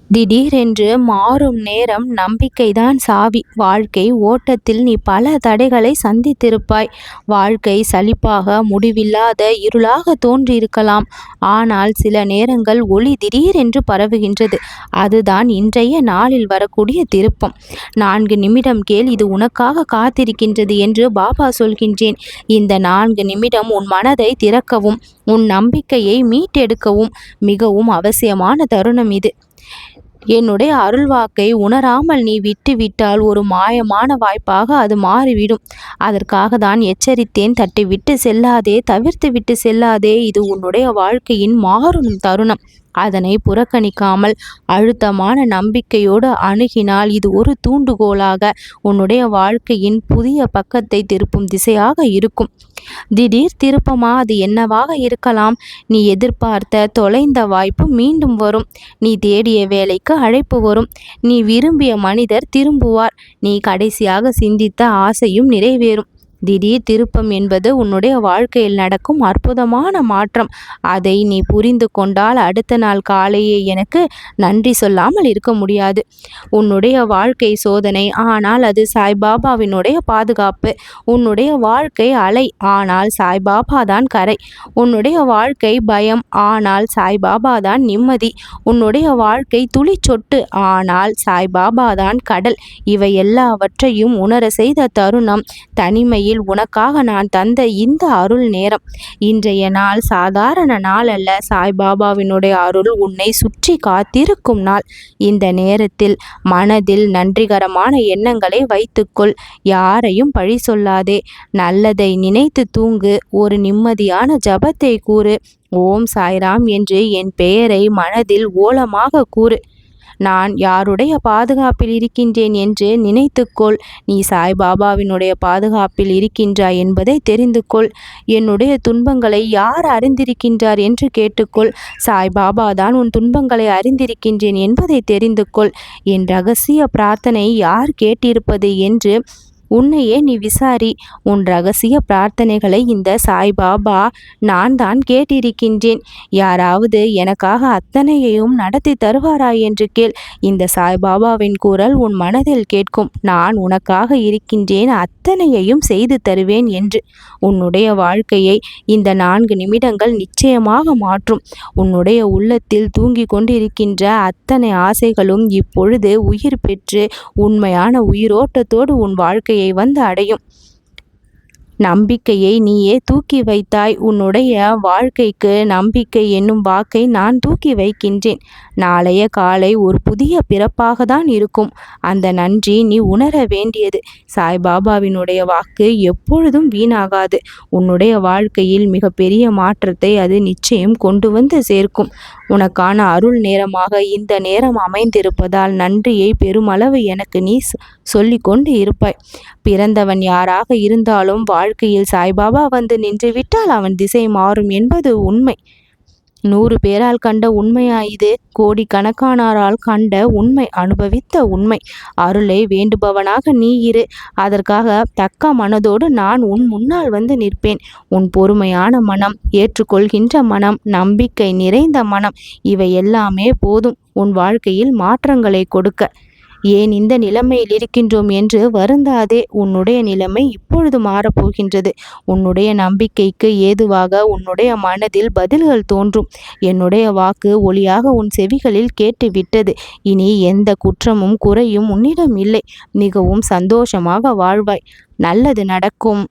திடீரென்று மாறும் நேரம் நம்பிக்கைதான் சாவி. வாழ்க்கை ஓட்டத்தில் நீ பல தடைகளை சந்தித்திருப்பாய். வாழ்க்கை சலிப்பாக, முடிவில்லாத இருளாக தோன்றியிருக்கலாம். ஆனால் சில நேரங்கள் ஒளி திடீரென்று பரவுகின்றது. அதுதான் இன்றைய நாளில் வரக்கூடிய திருப்பம். 4 நிமிடம் கேள், இது உனக்காக காத்திருக்கின்றது என்று பாபா சொல்கின்றேன். இந்த 4 நிமிடம் உன் மனதை திறக்கவும், உன் நம்பிக்கையை மீட்டெடுக்கவும் மிகவும் அவசியமான தருணம் இது. என்னுடைய அருள்வாக்கை உணராமல் நீ விட்டுவிட்டால் ஒரு மாயமான வாய்ப்பாக அது மாறிவிடும். அதற்காக தான் எச்சரித்தேன். தட்டிவிட்டு செல்லாதே, தவிர்த்து விட்டு செல்லாதே. இது உன்னுடைய வாழ்க்கையின் மாறும் தருணம். அதனை புறக்கணிக்காமல் அழுத்தமான நம்பிக்கையோடு அணுகினால் இது ஒரு தூண்டுகோலாக உன்னுடைய வாழ்க்கையின் புதிய பக்கத்தை திருப்பும் திசையாக இருக்கும். திடீர் திருப்பமா? அது என்னவாக இருக்கலாம்? நீ எதிர்பார்த்த தொலைந்த வாய்ப்பு மீண்டும் வரும். நீ தேடிய வேலைக்கு அழைப்பு வரும். நீ விரும்பிய மனிதர் திரும்புவார். நீ கடைசியாக சிந்தித்த ஆசையும் நிறைவேறும். திடீர் திருப்பம் என்பது உன்னுடைய வாழ்க்கையில் நடக்கும் அற்புதமான மாற்றம். அதை நீ புரிந்து கொண்டால் அடுத்த நாள் காலையே எனக்கு நன்றி சொல்லாமல் இருக்க முடியாது. உன்னுடைய வாழ்க்கை சோதனை, ஆனால் அது சாய்பாபாவினுடைய பாதுகாப்பு. உன்னுடைய வாழ்க்கை அலை, ஆனால் சாய்பாபா தான் கரை. உன்னுடைய வாழ்க்கை பயம், ஆனால் சாய்பாபா தான் நிம்மதி. உன்னுடைய வாழ்க்கை துளிச்சொட்டு, ஆனால் சாய்பாபா தான் கடல். இவை எல்லாவற்றையும் உணர செய்த தருணம் தனிமையில் உனக்காக நான் தந்த இந்த அருள் நேரம். இன்றைய நாள் சாதாரண நாள் அல்ல. சாய்பாபாவினுடைய அருள் உன்னை சுற்றி காத்திருக்கும் நாள். இந்த நேரத்தில் மனதில் நன்றிகரமான எண்ணங்களை வைத்துக்கொள். யாரையும் பழி சொல்லாதே. நல்லதை நினைத்து தூங்கு. ஒரு நிம்மதியான ஜபத்தை கூறு. ஓம் சாய்ராம் என்று என் பெயரை மனதில் ஓலமாக கூறு. நான் யாருடைய பாதுகாப்பில் இருக்கின்றேன் என்று நினைத்துக்கொள். நீ சாய்பாபாவினுடைய பாதுகாப்பில் இருக்கின்றாய் என்பதை தெரிந்து கொள். என்னுடைய துன்பங்களை யார் அறிந்திருக்கின்றார் என்று கேட்டுக்கொள். சாய்பாபா தான் உன் துன்பங்களை அறிந்திருக்கின்றேன் என்பதை தெரிந்து கொள். என் ரகசிய பிரார்த்தனை யார் கேட்டிருப்பது என்று உன்னையே நீ விசாரி. உன் ரகசிய பிரார்த்தனைகளை இந்த சாய்பாபா நான் தான் கேட்டிருக்கின்றேன். யாராவது எனக்காக அத்தனையையும் நடத்தி தருவாரா என்று கேள். இந்த சாய்பாபாவின் குரல் உன் மனதில் கேட்கும். நான் உனக்காக இருக்கின்றேன், அத்தனையையும் செய்து தருவேன் என்று. உன்னுடைய வாழ்க்கையை இந்த 4 நிமிடங்கள் நிச்சயமாக மாற்றும். உன்னுடைய உள்ளத்தில் தூங்கி கொண்டிருக்கின்ற அத்தனை ஆசைகளும் இப்பொழுது உயிர் பெற்று உண்மையான உயிரோட்டத்தோடு உன் வாழ்க்கை வந்து அடையும். நம்பிக்கையை நீயே தூக்கி வைத்தாய். உன்னுடைய வாழ்க்கைக்கு நம்பிக்கை என்னும் வாக்கை நான் தூக்கி வைக்கின்றேன். நாளைய காலை ஒரு புதிய பிறப்பாக தான் இருக்கும். அந்த நன்றி நீ உணர வேண்டியது. சாய்பாபாவினுடைய வாக்கு எப்பொழுதும் வீணாகாது. உன்னுடைய வாழ்க்கையில் மிகப்பெரிய மாற்றத்தை அது நிச்சயம் கொண்டு வந்து சேர்க்கும். உனக்கான அருள் நேரமாக இந்த நேரம் அமைந்திருப்பதால் நன்றியை பெருமளவு எனக்கு நீ சொல்லிக்கொண்டு இருப்பாய். பிறந்தவன் யாராக இருந்தாலும் வாழ்க்கையில் சாய்பாபா வந்து நின்றுவிட்டால் அவன் திசை மாறும் என்பது உண்மை. 100 பேரால் கண்ட உண்மையா இது? கோடிக்கணக்கானோரால் கண்ட உண்மை, அனுபவித்த உண்மை. அருளை வேண்டுபவனாக நீ இரு. அதற்காக தக்க மனதோடு நான் உன் முன்னால் வந்து நிற்பேன். உன் பொறுமையான மனம், ஏற்றுக்கொள்கின்ற மனம், நம்பிக்கை நிறைந்த மனம், இவை எல்லாமே போதும் உன் வாழ்க்கையில் மாற்றங்களை கொடுக்க. ஏன் இந்த நிலைமையில் இருக்கின்றோம் என்று வருந்தாதே. உன்னுடைய நிலைமை இப்பொழுது மாறப்போகின்றது. உன்னுடைய நம்பிக்கைக்கு ஏதுவாக உன்னுடைய மனதில் பதில்கள் தோன்றும். என்னுடைய வாக்கு ஒளியாக உன் செவிகளில் கேட்டுவிட்டது. இனி எந்த குற்றமும் குறையும் உன்னிடம் இல்லை. மிகவும் சந்தோஷமாக வாழ்வாய். நல்லது நடக்கும்.